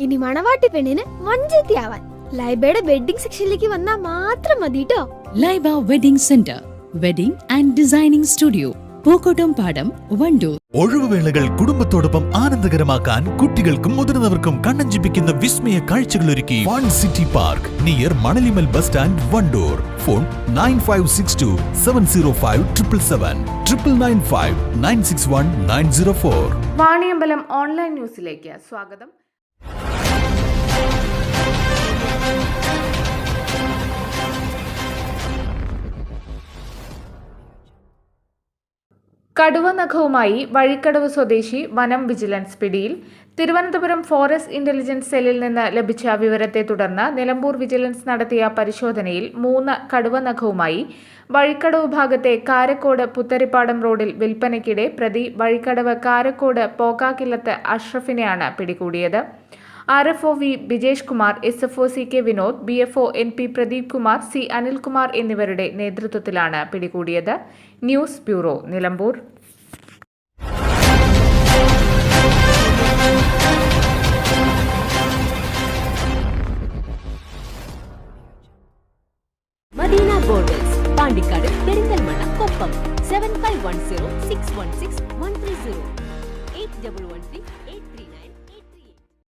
ഇനി മണവാട്ടി പെണ്ണിന് മഞ്ചേത്തിയാവാൻ ലൈബയുടെ വെഡിങ് സെക്ഷനിലേക്ക് വന്നാൽ മാത്രം മതി ട്ടോ. Laiba wedding centre, wedding and designing studio, Pookkottumpadam, Wandoor. ഒഴിവുവേളകൾ കുടുംബത്തോടൊപ്പം ആനന്ദകരമാക്കാൻ കുട്ടികൾക്കും മുതിർന്നവർക്കും കണ്ണഞ്ചിപ്പിക്കുന്ന വിസ്മയ കാഴ്ചകളൊരുക്കി fun city park near Manalimal bus stand, Wandoor. Phone 9562 705 777 995 961 904. Vaniyambalam online ന്യൂസിലേക്ക് സ്വാഗതം. കടുവ നഖവുമായി വഴിക്കടവ് സ്വദേശി വനം വിജിലൻസ് പിടിയിൽ. തിരുവനന്തപുരം ഫോറസ്റ്റ് ഇന്റലിജൻസ് സെല്ലിൽ നിന്ന് ലഭിച്ച വിവരത്തെ തുടർന്ന് നിലമ്പൂർ വിജിലൻസ് നടത്തിയ പരിശോധനയിൽ 3 കടുവ നഖവുമായി വഴിക്കടവ് ഭാഗത്തെ കാരക്കോട് പുത്തരിപ്പാടം റോഡിൽ വിൽപ്പനയ്ക്കിടെ പ്രതി വഴിക്കടവ് കാരക്കോട് പോക്കാക്കില്ലത്ത് അഷ്റഫിനെയാണ് പിടികൂടിയത്. RFO V Bijesh Kumar, SFO CK Vinod, BFO NP Pradeep Kumar, C Anilkumar എന്നിവരുടെ നേതൃത്വത്തിലാണ് പിടികൂടിയത്. News bureau, Nilambur. Madina borders, Pandikkad, Perinthalmanna, Koppam. 7510 616 130 8113